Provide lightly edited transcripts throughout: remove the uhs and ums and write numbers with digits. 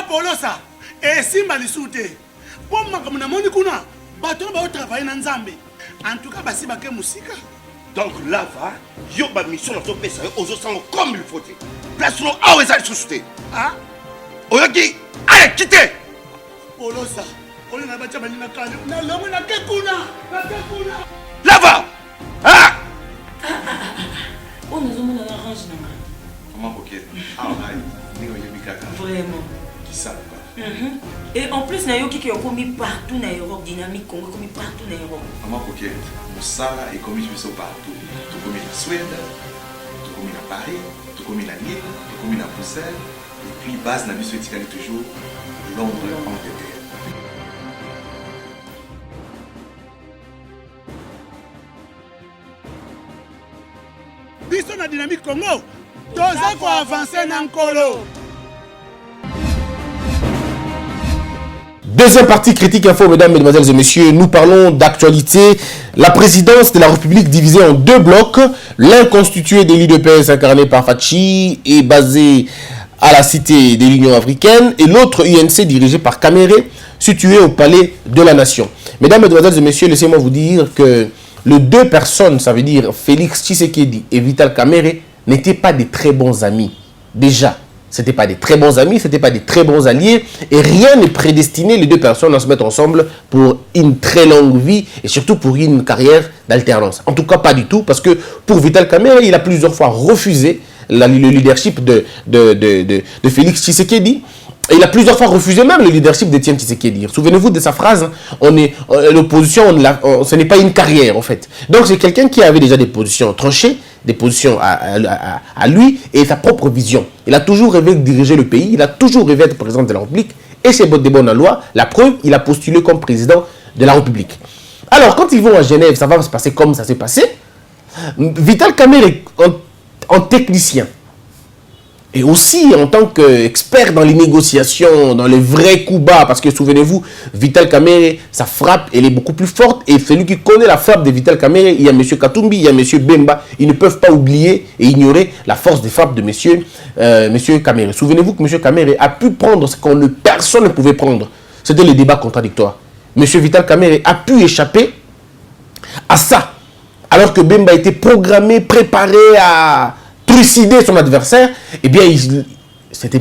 Polosa, et Simba Lissoute. Pour moi, comme on a kuna, bateau va travailler dans Zambé. En tout cas, si baké musique. Donc là, va, yo ba mission dans ton pays, aux autres comme il faut. Place nous à où est-ce souté. Ah? Oyaki, allez, quittez. Polosa, on est là-bas, on est là-bas, Là-bas. Ah! On nous a mis dans la range. Comment ok? Ah, vraiment. Qui ça? Et en plus, il y a qui ont commis partout dans l'Europe, dynamique, Congo, commis partout dans l'Europe. Comment ok? Moussala est commis partout. Tout commis en Suède, tout commis à Paris, tout commis à Lille, tout commis à Bruxelles. Et puis, base n'a vu toujours Londres, Angleterre. Biso na dynamique Congo, toza ko avancer na nkolo. Deuxième partie critique info, mesdames, mesdemoiselles et messieurs, nous parlons d'actualité. La présidence de la République divisée en deux blocs. L'un constitué d'élus de PS incarnés par Fachi et basé à la cité de l'Union africaine. Et l'autre UNC dirigé par Kamere, situé au palais de la nation. Mesdames, mesdemoiselles et messieurs, laissez-moi vous dire que les deux personnes, ça veut dire Félix Tshisekedi et Vital Kamere, n'étaient pas des très bons amis. Déjà. Ce n'étaient pas des très bons amis, ce n'étaient pas des très bons alliés. Et rien n'est prédestiné les deux personnes à se mettre ensemble pour une très longue vie et surtout pour une carrière d'alternance. En tout cas, pas du tout, parce que pour Vital Kamere, il a plusieurs fois refusé le leadership de Félix Tshisekedi. Et il a plusieurs fois refusé même le leadership d'Étienne Tshisekedi. Souvenez-vous de sa phrase, l'opposition, ce n'est pas une carrière en fait. Donc c'est quelqu'un qui avait déjà des positions tranchées, des positions à lui et sa propre vision. Il a toujours rêvé de diriger le pays, il a toujours rêvé d'être président de la République et c'est des bonnes lois. La preuve, il a postulé comme président de la République. Alors quand ils vont à Genève, ça va se passer comme ça s'est passé. Vital Kamere en technicien et aussi en tant qu'expert dans les négociations, dans les vrais coups bas, parce que souvenez-vous, Vital Kamere, sa frappe, elle est beaucoup plus forte, et celui qui connaît la frappe de Vital Kamere, il y a M. Katumbi, il y a M. Bemba, ils ne peuvent pas oublier et ignorer la force des frappes de M. Kamere. Souvenez-vous que M. Kamere a pu prendre ce que personne ne pouvait prendre, c'était les débats contradictoires. M. Vital Kamere a pu échapper à ça, alors que Bemba était programmé, préparé à trucider son adversaire, eh bien, c'était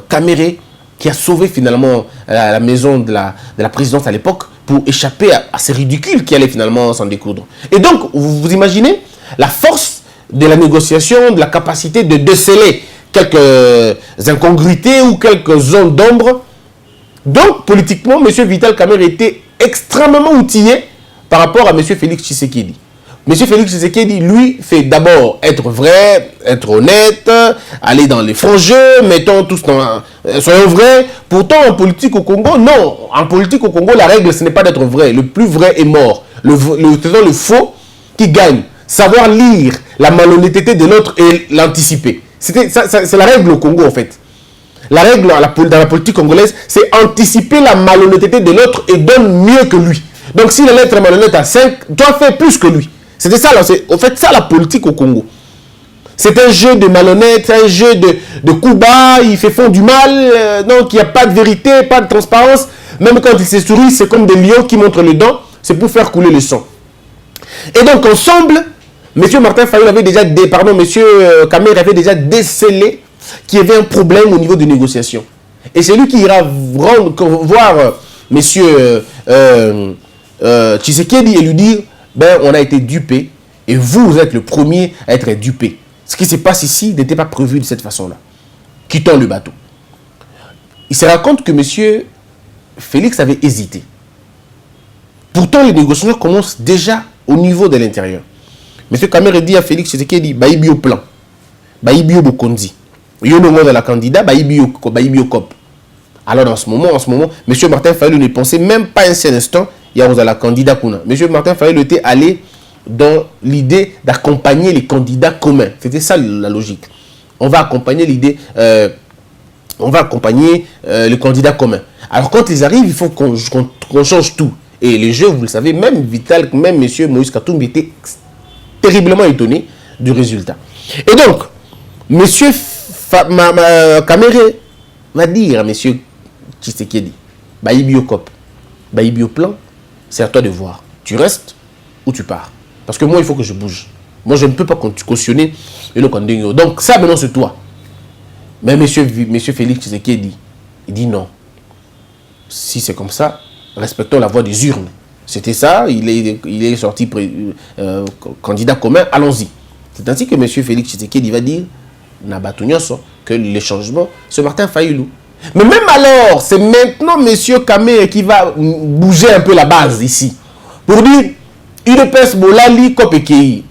Kamere qui a sauvé finalement la maison de la présidence à l'époque pour échapper à ces ridicules qui allaient finalement s'en découdre. Et donc, vous imaginez la force de la négociation, de la capacité de déceler quelques incongruités ou quelques zones d'ombre. Donc, politiquement, M. Vital Kamere était extrêmement outillé par rapport à M. Félix Tshisekedi. M. Félix Tshisekedi, lui, fait d'abord être vrai, être honnête, aller dans les francs jeux, mettons tous dans... soyons vrais. Pourtant, en politique au Congo, non. En politique au Congo, la règle, ce n'est pas d'être vrai. Le plus vrai est mort. C'est le faux qui gagne. Savoir lire la malhonnêteté de l'autre et l'anticiper. C'est la règle au Congo, en fait. La règle dans la politique congolaise, c'est anticiper la malhonnêteté de l'autre et donne mieux que lui. Donc, si l'être est malhonnête à 5, doit faire plus que lui. C'était ça, en fait, ça la politique au Congo. C'est un jeu de malhonnête, c'est un jeu de coups bas, il fait fond du mal, donc il n'y a pas de vérité, pas de transparence. Même quand il se sourit, c'est comme des lions qui montrent le dent, c'est pour faire couler le sang. Et donc ensemble, M. Martin Fayulu avait déjà, M. Kamere avait déjà décelé qu'il y avait un problème au niveau de négociation. Et c'est lui qui ira voir M. Tshisekedi et lui dire, ben, on a été dupé et vous êtes le premier à être dupé. Ce qui se passe ici n'était pas prévu de cette façon-là. Quittons le bateau. Il se raconte que M. Félix avait hésité. Pourtant, les négociations commencent déjà au niveau de l'intérieur. M. Kamere dit à Félix Tshisekedi, baïbi au plan, baïbi au bokondi. Il y a un moment de la candidat, baïbi au cop. Alors, en ce moment, M. Martin Fayulu ne pensait même pas un seul instant. Il y a la candidat Kuna. M. Martin Fayulu était allé dans l'idée d'accompagner les candidats communs. C'était ça la logique. On va accompagner l'idée, les candidats communs. Alors quand ils arrivent, il faut qu'on change tout. Et les jeux, vous le savez, même M. Moïse Katumbi était terriblement étonné du résultat. Et donc, M. Kamere va dire à M. Tshisekedi, Biocop, Bioplan, c'est à toi de voir. Tu restes ou tu pars. Parce que moi, il faut que je bouge. Moi, je ne peux pas cautionner le Kandingo. Donc, ça, maintenant, c'est toi. Mais monsieur Félix Tshisekedi, il dit non. Si c'est comme ça, respectons la voie des urnes. C'était ça, il est sorti candidat commun, allons-y. C'est ainsi que M. Félix Tshisekedi va dire que les changements, c'est Martin Fayulu. Mais même alors, c'est maintenant M. Kamere qui va bouger un peu la base ici. Pour dire, UDPS Bolali Kopekei.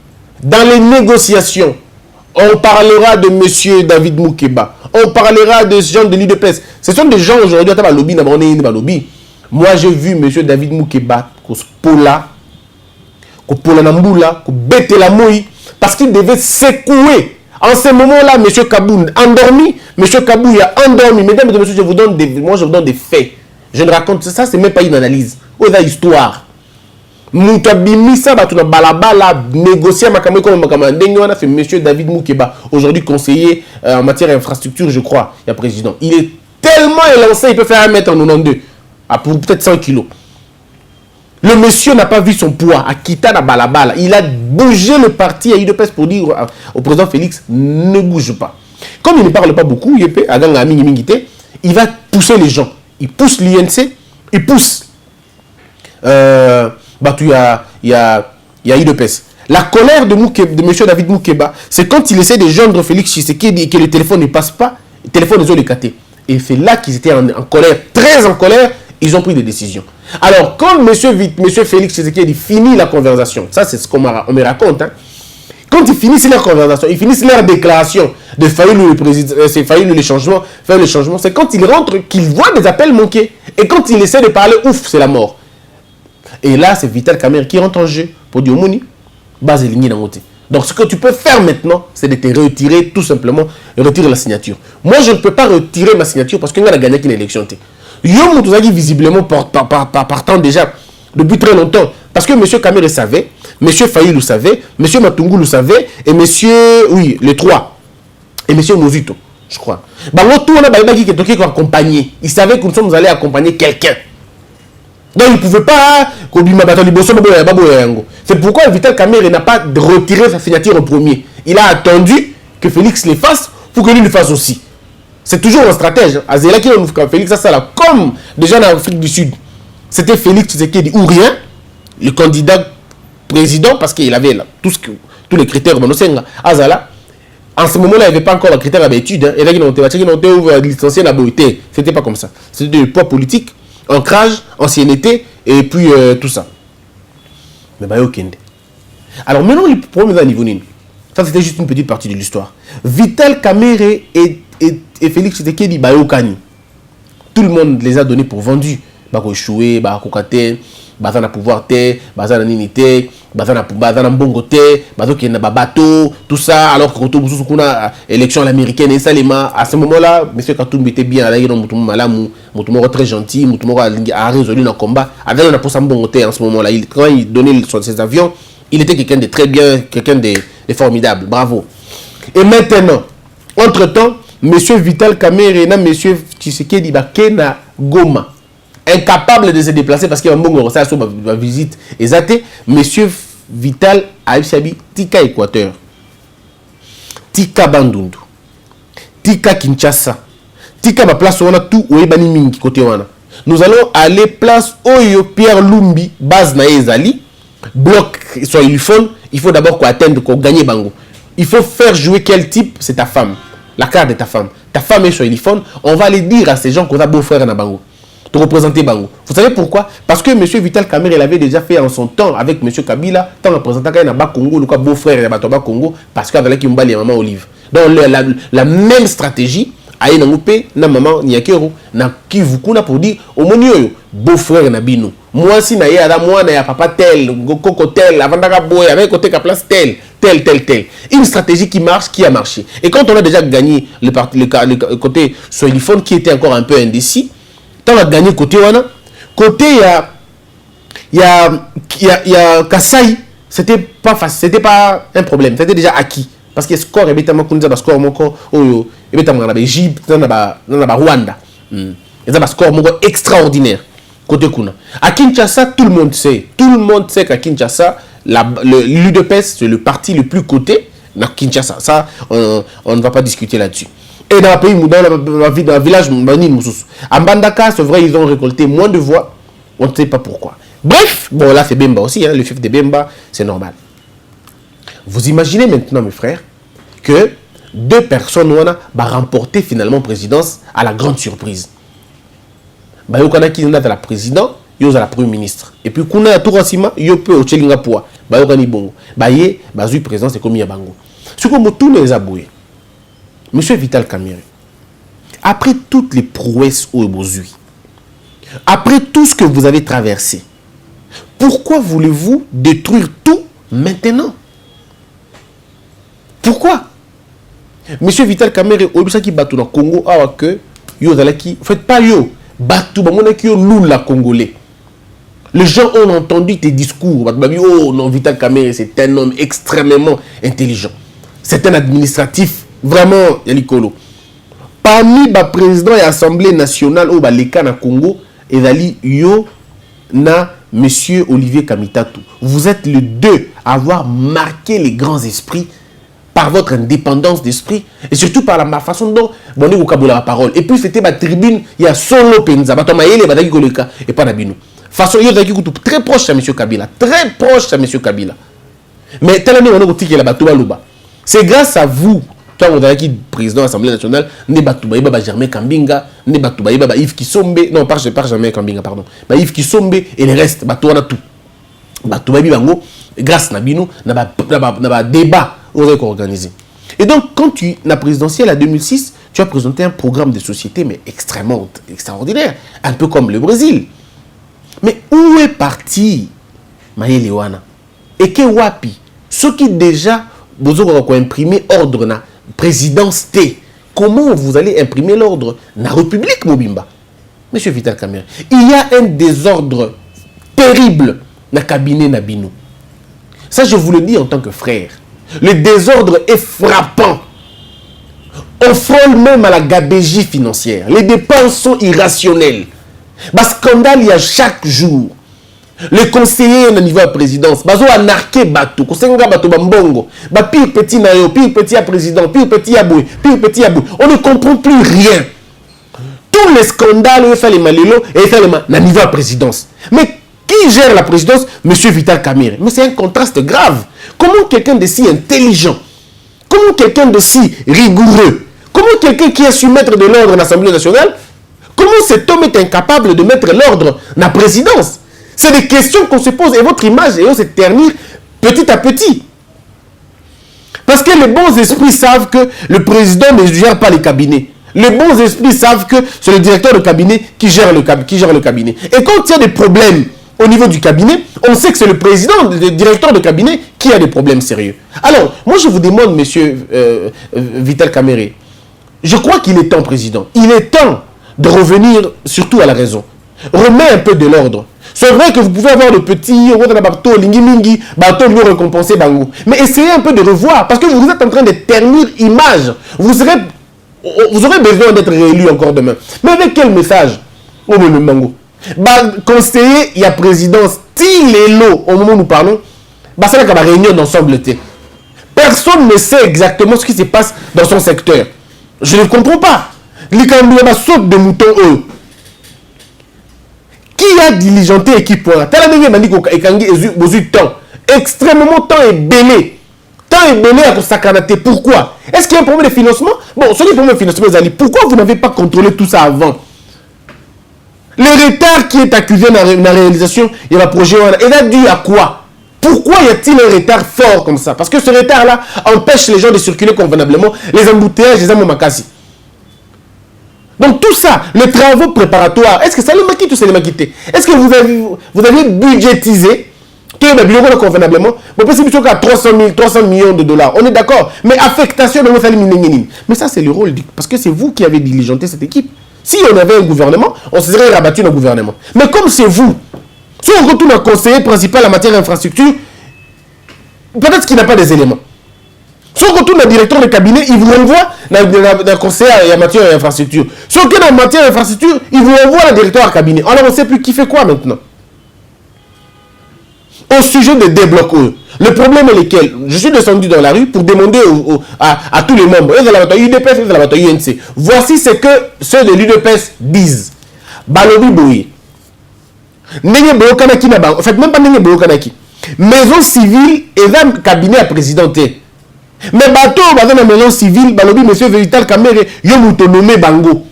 Dans les négociations, on parlera de M. David Moukeba. On parlera de ce genre de l'UDPS. Ce sont des gens aujourd'hui, moi j'ai vu M. David Moukeba, Pola Namboula, Betela Moui, parce qu'il devait secouer. En ce moment-là, M. Kabou endormi, M. Kabou a endormi. Mesdames et messieurs, je vous donne des faits. Je ne raconte ça, c'est même pas une analyse. C'est une histoire. Moutabimisa batuna balabala négocier makamé comme makamandeng on a fait monsieur David Moukeba, aujourd'hui conseiller en matière d'infrastructure, je crois, il y a président. Il est tellement élancé, il peut faire 1m92 à pour peut-être 100 kilos. Le monsieur n'a pas vu son poids à quitter la balabala. Il a bougé le parti à UDPS pour dire au président Félix, ne bouge pas. Comme il ne parle pas beaucoup, il va pousser les gens. Il pousse l'INC, il pousse il y a UDPS. La colère de M. David Moukeba, c'est quand il essaie de joindre Félix Tshisekedi et que le téléphone ne passe pas, le téléphone les a éclaté. Et c'est là qu'ils étaient en colère, très en colère, ils ont pris des décisions. Alors, quand M. Félix Tshisekedi finit la conversation, ça c'est ce qu'on me raconte, hein. Quand ils finissent leur conversation, ils finissent leur déclaration de Fayulu le président, c'est Fayulu le changement, faire le changement, c'est quand ils rentrent qu'ils voient des appels manqués. Et quand il essaie de parler, ouf, c'est la mort. Et là, c'est Vital Kamere qui rentre en jeu pour dire Moni, base lignée dans côté. Donc, ce que tu peux faire maintenant, c'est de te retirer tout simplement et retirer la signature. Moi, je ne peux pas retirer ma signature parce qu'on a gagné l'élection. Yo Moutouzagi, visiblement, partant déjà depuis très longtemps. Parce que M. Kamere savait, M. Fayulu le savait, M. Matungu le savait, et M. Oui, les trois, et M. Mozito, je crois. Tout on a accompagné. Il savait que nous sommes allés accompagner quelqu'un. Donc il ne pouvait pas. C'est pourquoi Vital Kamere n'a pas retiré sa signature en premier. Il a attendu que Félix le fasse pour que lui le fasse aussi. C'est toujours un stratège. Azela qui a Félix ça comme déjà en Afrique du Sud. C'était Félix Tshisekedi ou rien, le candidat président, parce qu'il avait là, tous les critères. Azala, en ce moment-là, il n'y avait pas encore le critère d'habitude. Et là, il ont licencié la beauté. C'était pas comme ça. C'était le poids politique. Ancrage, ancienneté, et puis tout ça. Mais alors maintenant, le problème est à niveau nul. Ça, c'était juste une petite partie de l'histoire. Vital Kamere et Félix Tshisekedi, tout le monde les a donnés pour vendus. Bako échoué, bako kate, bazana pouvoir te, bazana ninité, bazana mbongo te, bazo qui na bateau, tout ça. Alors que quand on a élection américaine et ça, à ce moment-là, M. Katumbi était bien, là, il est très gentil, il a résolu le combat. Avec un pour mbongo te en ce moment-là, quand il donnait ses avions, il était quelqu'un de très bien, quelqu'un de formidable. Bravo. Et maintenant, entre-temps, M. Vital Kamere et M. Tshisekedi Bakena Goma, incapable de se déplacer parce qu'il y a un bon ça sur ma visite exacte. Monsieur Vital Aïchabi Tika Équateur, Tika Bandundu, Tika Kinshasa, Tika ma place on a tout ou ebani mingi côté wana. Nous allons aller place Oyo Pierre Lumbi base na ezali bloc sur téléphone. Il faut d'abord atteindre qu'on gagne bango. Il faut faire jouer quel type, c'est ta femme, la carte de ta femme. Ta femme est sur téléphone. On va aller dire à ces gens qu'on a beau frère na bango. De représenter Bango. Vous savez pourquoi? Parce que M. Vital Kamere l'avait déjà fait en son temps avec M. Kabila, tant représentant Kayana Congo, le beau-frère de Batoba Congo, parce qu'avec qui les maman Olive. Donc la même stratégie, aïe n'angoupe, na maman Niakero, na Kivukuna pour dire au monio, beau-frère Nabino. Moi si na yada moi na ya papa tel, coco tel, avant d'avoir boy avec côté ka place tel. Une stratégie qui marche, qui a marché. Et quand on a déjà gagné le côté Soiliphone qui était encore un peu indécis, on a gagné côté wana. Côté il y a Kassai, c'était pas facile, c'était pas un problème, c'était déjà acquis. parce que score ebetama kunza ba score moko oyo ebetama na Égypte na ba Rwanda. Et ça, score extraordinaire. Côté Kuna. À Kinshasa, tout le monde sait. Tout le monde sait qu'à Kinshasa, l'UDPS, c'est le parti le plus coté dans Kinshasa. Ça, on ne va pas discuter là-dessus. Et dans le pays, dans le village, à Mbandaka, c'est vrai, ils ont récolté moins de voix. On ne sait pas pourquoi. Bref, bon, là, c'est Bemba aussi. Hein, le chef de Bemba, c'est normal. Vous imaginez maintenant, mes frères, que 2 personnes vont remporter finalement présidence à la grande surprise. Bah, yo kana qui est la président, yo la premier ministre. Et puis kuna ya tour asima, yo peut au chelinga poa. Bah yo kani bongo. Bah yé, bah zui président c'est comme ya bango. Ce que tout les aboué. Monsieur Vital Kamerhe, après toutes les prouesses au Bozui, après tout ce que vous avez traversé, pourquoi voulez-vous détruire tout maintenant? Pourquoi? Monsieur Vital Kamerhe, au bisa qui bat dans Congo, awa que yo zalaki, faites pas yo. Batou, la Congolais. Les gens ont entendu tes discours. Oh non, Vital Kamerhe, c'est un homme extrêmement intelligent. C'est un administratif vraiment yalikolo. Parmi les présidents et l'Assemblée nationale au Baleka na Congo, et yo na Monsieur Olivier Kamitatu. Vous êtes les 2 à avoir marqué les grands esprits par votre indépendance d'esprit et surtout par la façon dont vous avez la parole. Et puis c'était ma tribune, il y a solo Penza, et pas Nabino. Façon, il y a très proche à M. Kabila, très proche à M. Kabila. Mais tellement c'est grâce à vous, quand vous avez président de l'Assemblée nationale, ne Germain Kambinga, ne Yves Kisombe, non, pas Germain Kambinga, pardon, Yves Kisombe et le reste, grâce à Nabino, n'a débat organisé. Et donc, quand tu la présidentielle à 2006, tu as présenté un programme de société, mais extrêmement extraordinaire, un peu comme le Brésil. Mais où est parti Maël Wana? Et que wapi? Ceux qui déjà vous ont imprimé ordre na présidence T. Comment vous allez imprimer l'ordre na République Mobimba? Monsieur Vital Kamerhe, il y a un désordre terrible na cabinet Nabino. Ça, je vous le dis en tant que frère. Le désordre est frappant. On frôle même à la gabégie financière. Les dépenses sont irrationnelles. Le scandale, il y a chaque jour. Les conseillers au niveau de la présidence, ils ont anarqué Batou. Conseiller Batou Bambongo. Pire petit nayo, pire petit à président, pire petit à boué, pire petit à boué. On ne comprend plus rien. Tous les scandales, il fait les malilo et il fait les au niveau de la présidence. Mais qui gère la présidence? Monsieur Vital Kamerhe. Mais c'est un contraste grave. Comment quelqu'un de si intelligent, comment quelqu'un de si rigoureux, comment quelqu'un qui a su mettre de l'ordre dans l'Assemblée nationale, comment cet homme est incapable de mettre l'ordre dans la présidence? C'est des questions qu'on se pose et votre image et on se ternit petit à petit. Parce que les bons esprits savent que le président ne gère pas les cabinets. Les bons esprits savent que c'est le directeur de cabinet qui gère le cabinet. Et quand il y a des problèmes au niveau du cabinet, on sait que c'est le président, le directeur de cabinet qui a des problèmes sérieux. Alors, moi je vous demande, monsieur Vital Kamerhe, je crois qu'il est temps, président, il est temps de revenir surtout à la raison. Remets un peu de l'ordre. C'est vrai que vous pouvez avoir le petit bateau récompensé bango. Mais essayez un peu de revoir, parce que vous êtes en train de ternir image. Vous aurez besoin d'être réélu encore demain. Mais avec quel message? Conseiller, il y a présidence, il est là, au moment où nous parlons, c'est là qu'il y a une réunion d'ensemble. Personne ne sait exactement ce qui se passe dans son secteur. Je ne comprends pas. Les candidats sautent de moutons eux. Qui a diligenté et qui pourra? Extrêmement temps et belé. Temps et belé à consacrer. Pourquoi? Est-ce qu'il y a un problème de financement? Bon, ce qui est un problème de financement, pourquoi vous n'avez pas contrôlé tout ça avant? Le retard qui est accusé dans la réalisation de la projet, il a dû à quoi? Pourquoi y a-t-il un retard fort comme ça? Parce que ce retard-là empêche les gens de circuler convenablement, les embouteillages, les amomakasi. Donc tout ça, les travaux préparatoires, est-ce que ça les maquille ou ça les maquille? Est-ce que vous avez budgétisé tout le bureau convenablement? Vous pensez plutôt qu'à 300 millions de dollars. On est d'accord. Mais affectation de votre. Mais ça, c'est le rôle. Parce que c'est vous qui avez diligenté cette équipe. Si on avait un gouvernement, on se serait rabattu dans le gouvernement. Mais comme c'est vous, si on retourne au conseiller principal en matière d'infrastructure, peut-être qu'il n'a pas des éléments. Sauf que tout le directeur de cabinet, il vous renvoie dans le conseil en matière d'infrastructure. Sauf que dans la matière d'infrastructure, il vous renvoie dans le directeur de cabinet. Alors on ne sait plus qui fait quoi maintenant. Au sujet des déblocs, le problème est lequel? Je suis descendu dans la rue pour demander à tous les membres, et de la bataille UDPS et de la bataille UNC. Voici ce que ceux de l'UDPS disent. Balobi Boye. En fait, même pas Nenge Boyokanaki. Maison civile et dans le cabinet à présidenté. Mais bateau, dans la maison civile, Balobi, monsieur Vital Kamere, yon nommé Bango.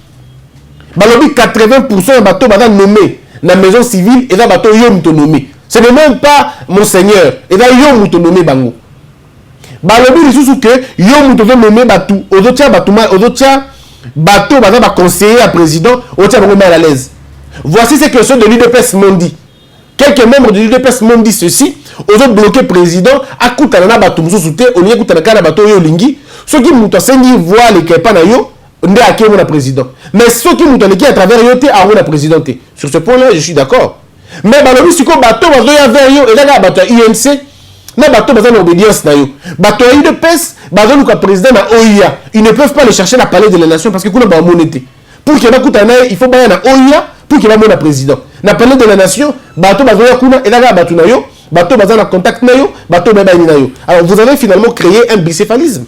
Balobi, 80% de bateau, dans nommé dans la maison civile et dans le bateau, yon nommé. Ce n'est même pas Monseigneur. Et là, yon nommé Bango. Balobi, il sous que yon nommé bateau. Ozotia bateau, dans conseiller à président, ozotia bango mal à l'aise. Voici ce que ceux de l'UDPS m'ont dit. Quelques membres de l'UDPS m'ont dit ceci. Ils ont bloqué le président. À Koutana Batou Moussouté, on y a Koutana Batou Yolingi. Ceux qui m'ont enseigné voient les Kepanayo, on est à qui on a président. Mais ceux qui m'ont enseigné à travers Yoté, à on a présidenté. Sur ce point-là, je suis d'accord. Mais Balobi, c'est quoi Batou, Batou Yaver, et là, Batou INC, na Batou, Batou l'obédience, Batou UDPS, Batou le président na OIA. Ils ne peuvent pas le chercher à la palais de la nation parce que Kouna ba monnaie. Pour qu'il y ait Koutana, il faut pas na OIA. Pour qu'il y ait un président. Na palais de la nation, bateau bazoya kuna et là bateau nayo, bateau bazana contact nayo, bateau baba nayo. Alors vous avez finalement créé un bicéphalisme.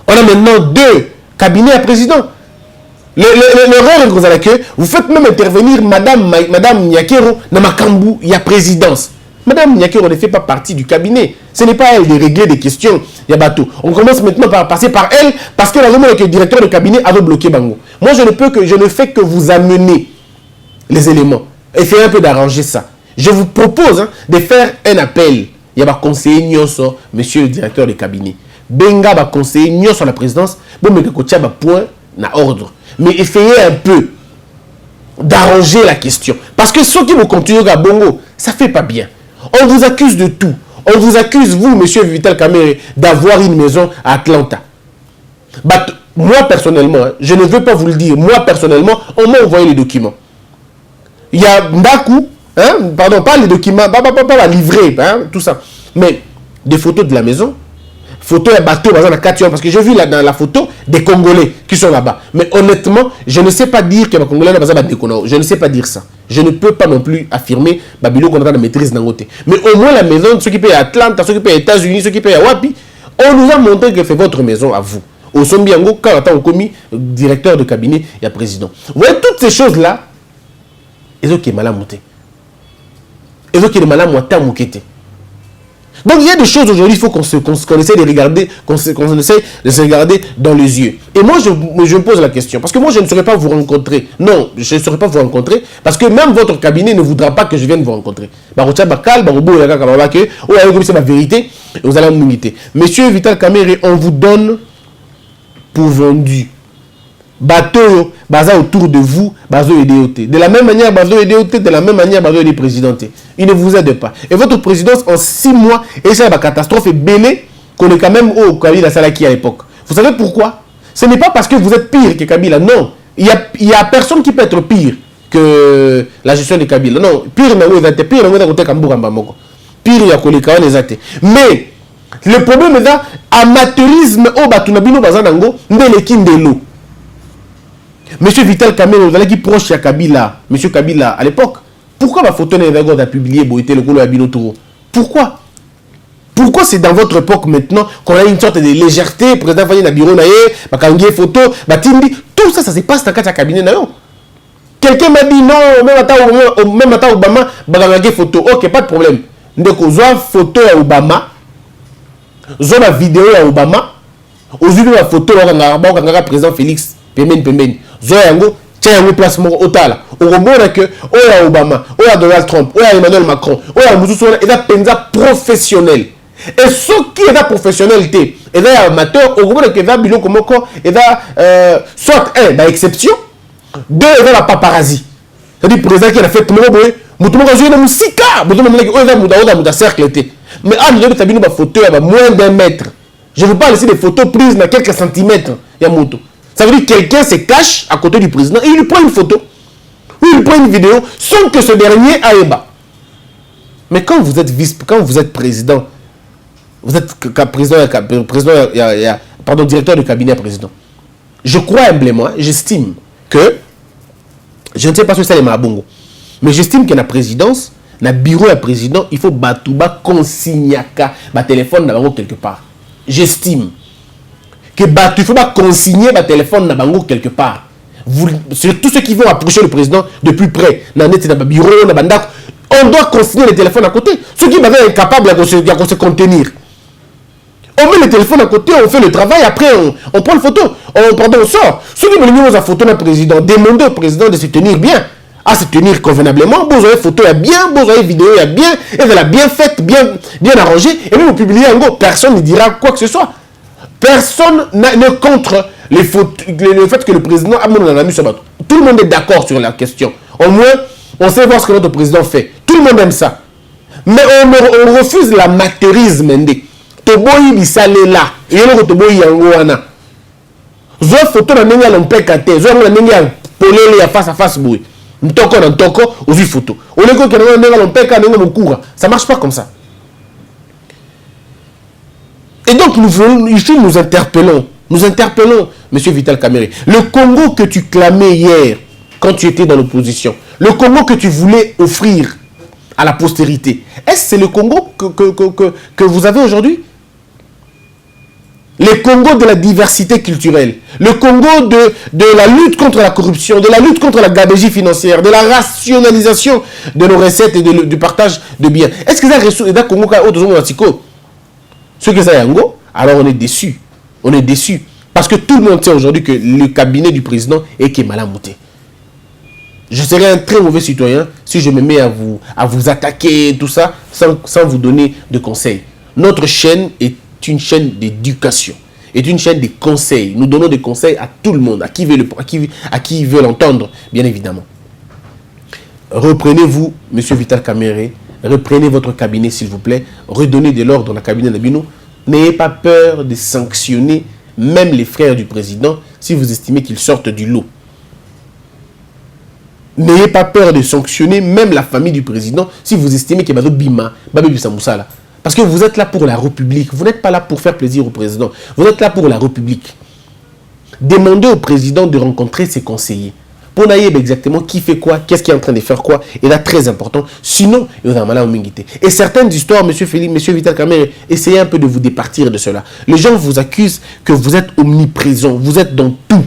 On a maintenant 2 cabinets à président. L'erreur est que vous faites même intervenir Madame Nyakero dans Makambu, il y a présidence. Madame Nyakero ne fait pas partie du cabinet. Ce n'est pas elle de régler des questions. Il y a bateau. On commence maintenant par passer par elle parce que la demande que le directeur de cabinet avait bloqué Bango. Moi, je ne fais que vous amener les éléments et faire un peu d'arranger ça. Je vous propose de faire un appel. Il y a un conseiller Nyoso, monsieur le directeur de cabinet. Benga va conseiller Nyoso à la présidence. Bon, mais que point na ordre. Mais essayez un peu d'arranger la question. Parce que ceux qui vont continuer à Bongo, ça ne fait pas bien. On vous accuse de tout. On vous accuse, vous, monsieur Vital Kamere, d'avoir une maison à Atlanta. Moi, personnellement, je ne veux pas vous le dire, moi, personnellement, on m'a envoyé les documents. Il y a Ndaku, pardon, pas les documents, pas la livrée, tout ça. Mais des photos de la maison, photos à bateau, parce que j'ai vu là, dans la photo des Congolais qui sont là-bas. Mais honnêtement, je ne sais pas dire que les Congolais sont là-bas. Je ne sais pas dire ça. Je ne peux pas non plus affirmer Babilo qu'on a la maîtrise d'un côté. Mais au moins la maison, ceux qui payent à Atlanta, ceux qui payent aux États-Unis, ceux qui payent à Wapi, on nous a montré que c'est votre maison à vous. Au Sombiango, quand on a commis directeur de cabinet et président. Vous voyez toutes ces choses-là, ils ont qui est mal à monter. Ils ont qui est mal à monter à moukete. Donc il y a des choses aujourd'hui, il faut qu'on essaie de regarder, qu'on essaie de se regarder dans les yeux. Et moi, je me pose la question, parce que moi, je ne saurais pas vous rencontrer. Non, je ne saurais pas vous rencontrer, parce que même votre cabinet ne voudra pas que je vienne vous rencontrer. C'est ma vérité, et vous allez m'imiter. Monsieur Vital Kamere, on vous donne pour vendu. Bateau, basé autour de vous, basé aider. De la même manière, basé aider, de la même manière, basé aider présidenté. Il ne vous aide pas. Et votre présidence, en 6 mois, et c'est la catastrophe est bêlée qu'on est quand même au Kabila Salaki à l'époque. Vous savez pourquoi? Ce n'est pas parce que vous êtes pire que Kabila, non. Il y a personne qui peut être pire que la gestion de Kabila. Non, pire n'a pas été pire, n'a pas été Kambouramamoko. Pire, il y a Koleka, les athées. Mais, le problème est là, amateurisme, au Batunabino Bazanango, Ndelekin. Monsieur Vital Kamere, vous allez qui proche à Kabila, monsieur Kabila, à l'époque. Pourquoi ma photo n'est pas publiée Boité le Kolo Abino Touro? Pourquoi? Pourquoi c'est dans votre époque maintenant qu'on a une sorte de légèreté, président Fanny Nabiro Naye, Bakangie photo, Batindi, tout ça, ça se passe dans le cabinet Nayo. Quelqu'un m'a dit non, même à Obama, Bakangie photo, ok, pas de problème. Donc, zoa photo à Obama, zoa vidéo à Obama, aujourd'hui la photo à président Félix Pemben. Zoyango, tiens un placement au Tala. Au Romona que, Oya Obama, Oya Donald Trump, Oya Emmanuel Macron, Oya Moussoussouana, et là, penza professionnel. Et ce qui est la professionnalité, et là, amateur, au Romona que va Bilo Komoko, et là, soit un, dans exception, 2, et là, la paparazzi. C'est-à-dire, président qui a fait tout le monde, Moutoumoko, je suis dans Moussika, Moutoumoko, cercle était. Mais ah, nous avons une photo à moins d'1 mètre. Je ne veux pas laisser des photos prises dans quelques centimètres. Il y a Moutou. Ça veut dire que quelqu'un se cache à côté du président et il lui prend une photo ou il prend une vidéo sans que ce dernier aille bas. Mais quand vous êtes président, Vous êtes pardon, directeur du cabinet président. Je crois humblement, j'estime que, je ne sais pas si c'est les Mabongo, mais j'estime que la présidence, le bureau du président, il faut batouba consignaka, téléphone dans quelque part. J'estime que il faut consigner le téléphone dans quelque part. C'est tous ceux qui vont approcher le président de plus près, dans le bureau, on doit consigner les téléphones à côté. Ceux qui sont incapables de se contenir. On met le téléphone à côté, on fait le travail, après on prend une photo, on sort. Ceux qui veulent la photo d'un président, demandez au président de se tenir bien, à se tenir convenablement. Vous avez photo, il y a bien, vous avez vidéo, il y a bien, et elle a bien faite, bien arrangée, et même vous publiez en gros, personne ne dira quoi que ce soit. Personne ne contre le fait que le président a mon ami sur bateau. Tout le monde est d'accord sur la question. Au moins, on sait voir ce que notre président fait. Tout le monde aime ça. Mais on refuse l'amateurisme. Toboyi bisalela. Yelo toboyi yango wana. Zo photo na ndenge lompeka te. Zo na ndenge ya polele ya face à face boy. Ntoko na ntoko, ozu photo. On est que na ndenge lompeka ndenge mokura. Ça marche pas comme ça. Et donc nous interpellons, monsieur Vital Kamerhe. Le Congo que tu clamais hier quand tu étais dans l'opposition, le Congo que tu voulais offrir à la postérité, est-ce que c'est le Congo que vous avez aujourd'hui? Le Congo de la diversité culturelle, le Congo de la lutte contre la corruption, de la lutte contre la gabegie financière, de la rationalisation de nos recettes et du partage de biens. Est-ce que c'est le Congo qui a ce que ça Yango, alors on est déçu. On est déçu. Parce que tout le monde sait aujourd'hui que le cabinet du président est qui est mal amouté. Je serais un très mauvais citoyen si je me mets à vous attaquer, tout ça, sans vous donner de conseils. Notre chaîne est une chaîne d'éducation, est une chaîne de conseils. Nous donnons des conseils à tout le monde, à qui veut l'entendre, bien évidemment. Reprenez-vous, monsieur Vital Kamerhe, reprenez votre cabinet, s'il vous plaît, redonnez de l'ordre dans le cabinet d'Abino. N'ayez pas peur de sanctionner même les frères du président si vous estimez qu'ils sortent du lot. N'ayez pas peur de sanctionner même la famille du président si vous estimez qu'il y a Bima, Babé Bissamoussala. Parce que vous êtes là pour la République. Vous n'êtes pas là pour faire plaisir au président. Vous êtes là pour la République. Demandez au président de rencontrer ses conseillers. Pour naïe exactement qui fait quoi, qu'est-ce qui est en train de faire quoi. Et là, très important. Sinon, il y a un malin au mingité. Et certaines histoires, monsieur Félix, monsieur Vital Kamerhe, essayez un peu de vous départir de cela. Les gens vous accusent que vous êtes omniprésent. Vous êtes dans tout.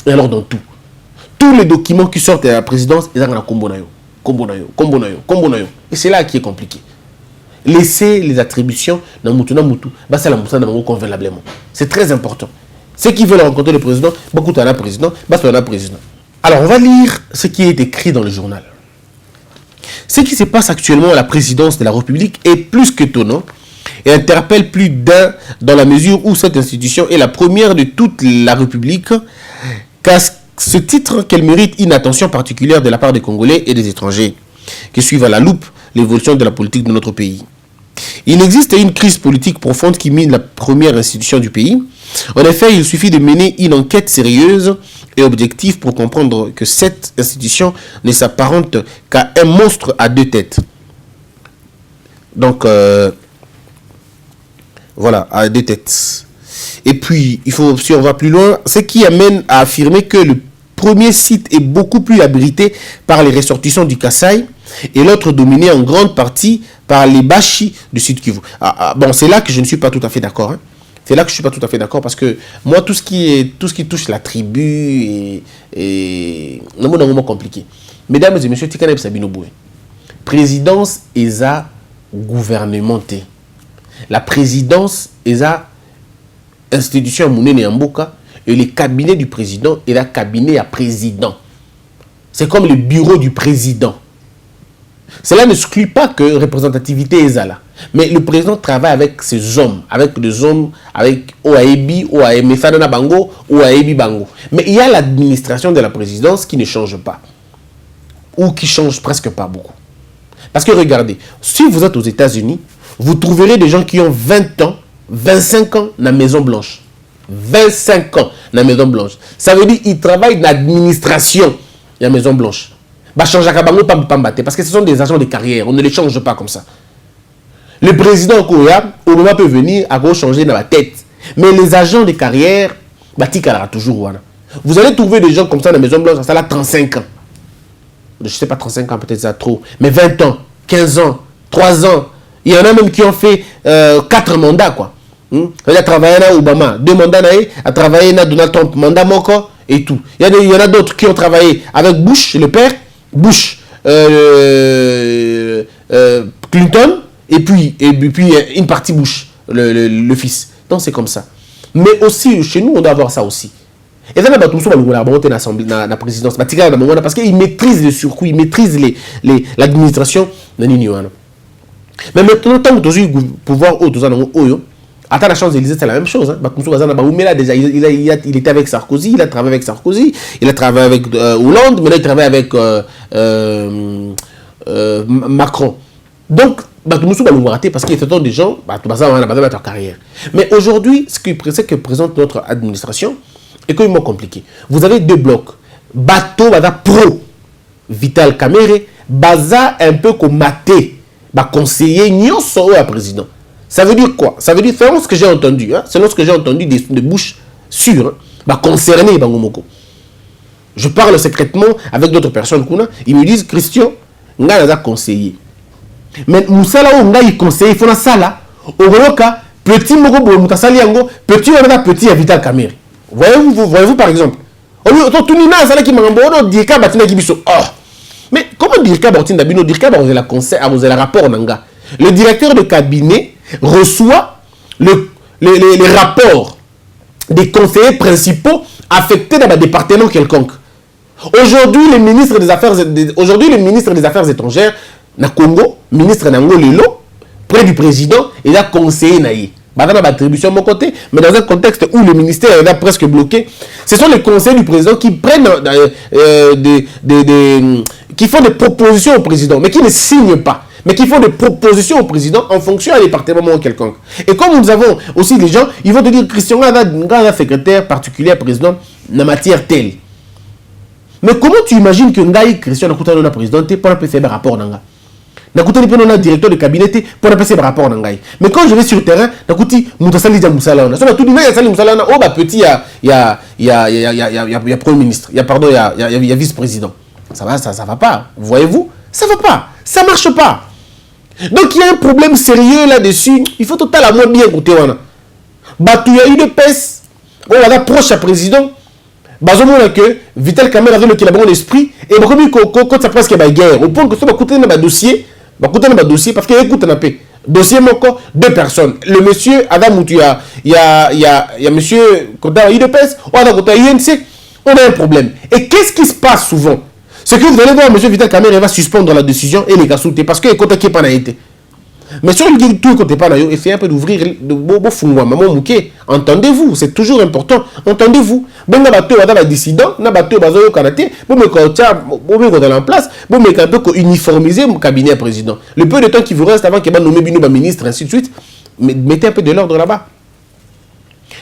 Et alors, dans tout. Tous les documents qui sortent de la présidence, ils sont dans la combonayo. Et c'est là qui est compliqué. Laissez les attributions dans Moutouna Moutou. Ça la moussa dans convenablement. C'est très important. Ceux qui veulent rencontrer le président, beaucoup de président, président. Alors, on va lire ce qui est écrit dans le journal. Ce qui se passe actuellement à la présidence de la République est plus qu'étonnant et interpelle plus d'un dans la mesure où cette institution est la première de toute la République, qu'à ce titre qu'elle mérite une attention particulière de la part des Congolais et des étrangers qui suivent à la loupe l'évolution de la politique de notre pays. Il existe une crise politique profonde qui mine la première institution du pays. En effet, il suffit de mener une enquête sérieuse et objective pour comprendre que cette institution ne s'apparente qu'à un monstre à deux têtes. Donc, voilà, à deux têtes. Et puis, il faut, si on va plus loin, ce qui amène à affirmer que le premier site est beaucoup plus abrité par les ressortissants du Kasaï et l'autre dominé en grande partie par les Bashi du Sud Kivu. Bon, c'est là que je ne suis pas tout à fait d'accord. C'est là que je ne suis pas tout à fait d'accord parce que moi, tout ce qui touche la tribu est un moment compliqué. Mesdames et messieurs, Tikaneb Sabinoboué, présidence est à gouvernementé. La présidence est à institution Mounene Mboka et le cabinet du président est un cabinet à président. C'est comme le bureau du président. Cela n'exclut pas que représentativité est là. Mais le président travaille avec ses hommes, avec OAEBI, OAMFADANA Bango, OAEBI Bango. Mais il y a l'administration de la présidence qui ne change pas. Ou qui change presque pas beaucoup. Parce que regardez, si vous êtes aux États-Unis, vous trouverez des gens qui ont 20 ans, 25 ans dans la Maison Blanche. 25 ans dans la Maison Blanche. Ça veut dire qu'ils travaillent dans l'administration de la Maison Blanche. Parce que ce sont des agents de carrière, on ne les change pas comme ça. Le président Koya, au moment peut venir, à changer dans la tête. Mais les agents de carrière, Batikala toujours. Vous allez trouver des gens comme ça dans la Maison Blanche, ça a 35 ans. Je ne sais pas, 35 ans, peut-être ça trop. Mais 20 ans, 15 ans, 3 ans. Il y en a même qui ont fait 4 mandats, quoi. Il a travaillé à Obama, 2 mandats, a travaillé à Donald Trump, mandat Moko et tout. Il y en a d'autres qui ont travaillé avec Bush, le père, Bush, Clinton, et puis une partie Bush, le fils. Donc c'est comme ça. Mais aussi, chez nous, on doit avoir ça aussi. Et là, la présidence, parce qu'ils maîtrisent le circuit, ils maîtrisent l'administration de l'Union. Mais maintenant, tant que tu as le pouvoir, attends, la Champs-Élysées, c'est la même chose. Il était avec Sarkozy, il a travaillé avec Sarkozy, il a travaillé avec Hollande, maintenant il travaille avec Macron. Donc, parce qu'il y a des gens qui ont leur carrière. Mais aujourd'hui, ce que présente notre administration est quand même compliqué. Vous avez 2 blocs. Bateau, pro, Vital Kamerhe, baza un peu comme maté, conseiller, n'y a président. Ça veut dire quoi? Ça veut dire, selon ce que j'ai entendu, selon ce que j'ai entendu de bouche sûre, concerné Bangomoko. Je parle secrètement avec d'autres personnes, ils me disent, Christian, on a conseillé. Mais Moussala, on a conseillé, il faut ça là. Au Roka, petit Moko, petit à Vital Kamerhe. Voyez-vous par exemple. Mais comment dire que la rapport nanga? Le directeur de cabinet reçoit les rapports des conseillers principaux affectés dans un département quelconque. Aujourd'hui, le ministre des Affaires étrangères, na Congo, ministre Nangolilo, près du président, il a conseillé Naïe. Dans l'attribution de mon côté, mais dans un contexte où le ministère est presque bloqué, ce sont les conseillers du président qui prennent qui font des propositions au président, mais qui ne signent pas, mais qui font des propositions au président en fonction d'un département quelconque. Et comme nous avons aussi des gens, ils vont te dire Christian Gada, secrétaire particulier président, dans matière telle. Mais comment tu imagines que Ngaï Christian n'a président pour faire un rapport nanga? Nakouti pas directeur de cabinet pour passer par rapport à Nangaï. Mais quand je vais sur le terrain, nakouti Moutasali dia Moussala. On a tout dit mais Sali Moussala oh bah petit il y a premier ministre, il y a vice-président. Ça va pas. Voyez-vous? Ça va pas. Ça marche pas. Donc il y a un problème sérieux là-dessus. Il faut totalement bien écouter wana. Bah tu y a eu de pèse. On va proche à président. Bazomona que Vital Kamerhe avait le bon esprit et comme quand ça presque ba guerre au point que ça va coûter dans dossier. Dossier parce qu'il écoute un peu. Dossier moko 2 personnes. Le monsieur Adam Moutuya, il y a monsieur Koda Idepes, on a Koda INC, on a un problème. Et qu'est-ce qui se passe souvent? C'est que vous allez voir monsieur Vital Kamerhe va suspendre la décision et les gars sauter parce que Koda qui pas été. Mais sur le tout côté pas et fait un peu d'ouvrir de beau fungwa maman mouké. Entendez-vous, c'est toujours important. Entendez-vous. Ben na bateau dans la dissident, na bateau bazo kanaté, bon me kocha, bon me dans la place, bon me un peu uniformiser mon cabinet président. Le peu de temps qui vous reste avant qu'il va nommer Bino ministre ainsi de suite, mettez un peu de l'ordre là-bas.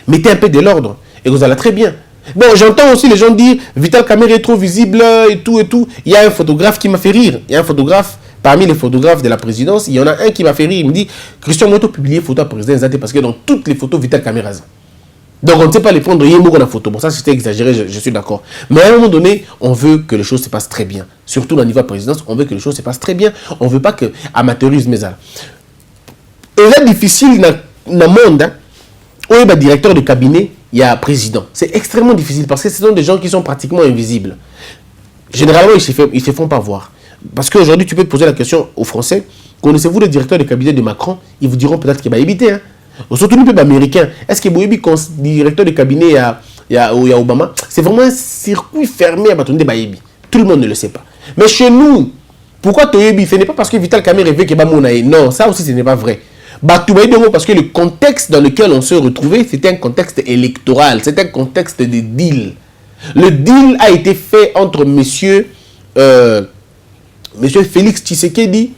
Mettez un peu de l'ordre et vous allez très bien. Bon, j'entends aussi les gens dire Vital Kamerhe est trop visible et tout. Il y a un photographe qui m'a fait rire. Il y a un photographe parmi les photographes de la présidence, il y en a un qui m'a fait rire. Il me dit Christian Moto publié photo à président parce que dans toutes les photos Vital Kamerhe. Donc on ne sait pas les prendre dans la photo. Bon, ça c'était exagéré, je suis d'accord. Mais à un moment donné, on veut que les choses se passent très bien. Surtout au niveau de la présidence, on veut que les choses se passent très bien. On ne veut pas que amateurisme ça. Et là, difficile dans le monde, où il y a directeur de cabinet, il y a président. C'est extrêmement difficile parce que ce sont des gens qui sont pratiquement invisibles. Généralement, ils ne se font pas voir. Parce qu'aujourd'hui, tu peux te poser la question aux Français, connaissez-vous le directeur de cabinet de Macron? Ils vous diront peut-être qu'il va éviter. Surtout les peuples américains. Est-ce que Boyebi, directeur de cabinet il y a Obama, c'est vraiment un circuit fermé à Batonde Bayebi. Tout le monde ne le sait pas. Mais chez nous, pourquoi Toyebi? Ce n'est pas parce que Vital Kamerhe veut qu'il y ait Bamonaï. Non, ça aussi ce n'est pas vrai. Parce que le contexte dans lequel on se retrouvait, c'était un contexte électoral, c'était un contexte de deal. Le deal a été fait entre monsieur Félix Tshisekedi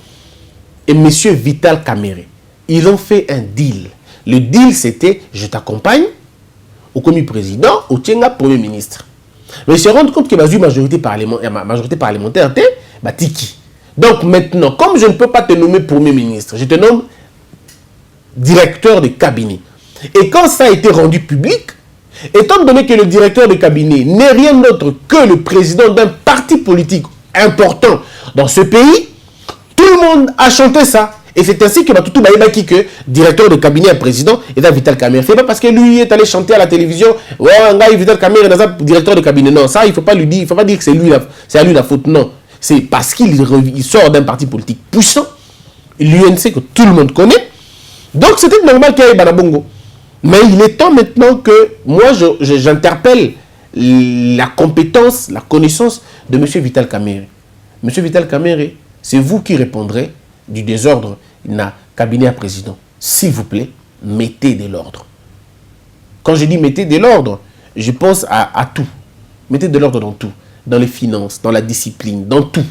et monsieur Vital Kamerhe. Ils ont fait un deal. Le deal, c'était je t'accompagne au commis président, au Tchenga premier ministre. Mais ils se rendent compte que la majorité parlementaire, tiki. Donc maintenant, comme je ne peux pas te nommer premier ministre, je te nomme directeur de cabinet. Et quand ça a été rendu public, étant donné que le directeur de cabinet n'est rien d'autre que le président d'un parti politique important dans ce pays, tout le monde a chanté ça. Et c'est ainsi que Batutu Baïbaki, que directeur de cabinet et président, est à Vital Kamerhe. C'est pas parce que lui est allé chanter à la télévision, ouais, Vital Kamerhe est un directeur de cabinet. Non, ça, il faut pas lui dire, il faut pas dire que c'est lui, c'est à lui la faute. Non, c'est parce qu'il sort d'un parti politique puissant, l'UNC que tout le monde connaît. Donc c'était normal qu'il y ait Banabongo. Mais il est temps maintenant que moi, j'interpelle la compétence, la connaissance de M. Vital Kamerhe. M. Vital Kamerhe, c'est vous qui répondrez du désordre n'a cabinet à président. S'il vous plaît, mettez de l'ordre. Quand je dis mettez de l'ordre, je pense à tout. Mettez de l'ordre dans tout. Dans les finances, dans la discipline, dans tout.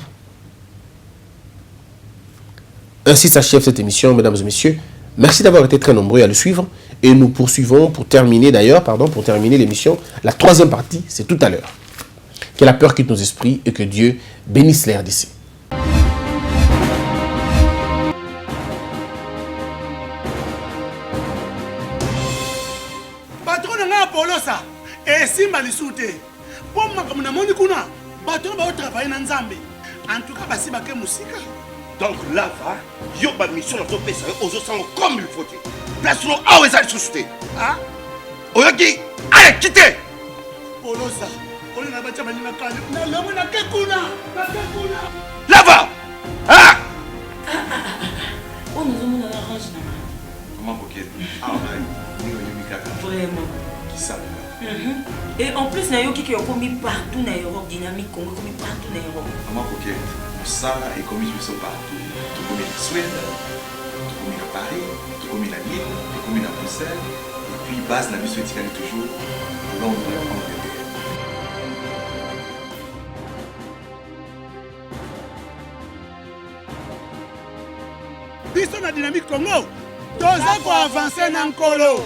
Ainsi s'achève cette émission, mesdames et messieurs. Merci d'avoir été très nombreux à le suivre. Et nous poursuivons pour terminer l'émission. La troisième partie, c'est tout à l'heure. Que la peur quitte nos esprits et que Dieu bénisse les RDC. Polosa et simba lisute pour makamuna moni kuna bato ba travailler na nzambe en tout cas basi ba ke musika donc là va yo ba mission na to pesa ozo sango comme il faut place no awe za susute ah oyoki allez quitter Polosa on na ba tshaba na kale na lomo na ke kuna là va ah on nous on arrange na comment coquette ah oui vraiment. Et en plus, il y a qui ont commis partout dans l'Europe, dynamique, commis partout dans l'Europe. Comment coquette, ça est commis partout. Tout commis en Suède, tout commis à Paris, tout commis à Lille, tout commis à Bruxelles, et puis base la mission éthique toujours Londres, Angleterre. Biso na dynamique Congo, doza ko avancer na nkolo.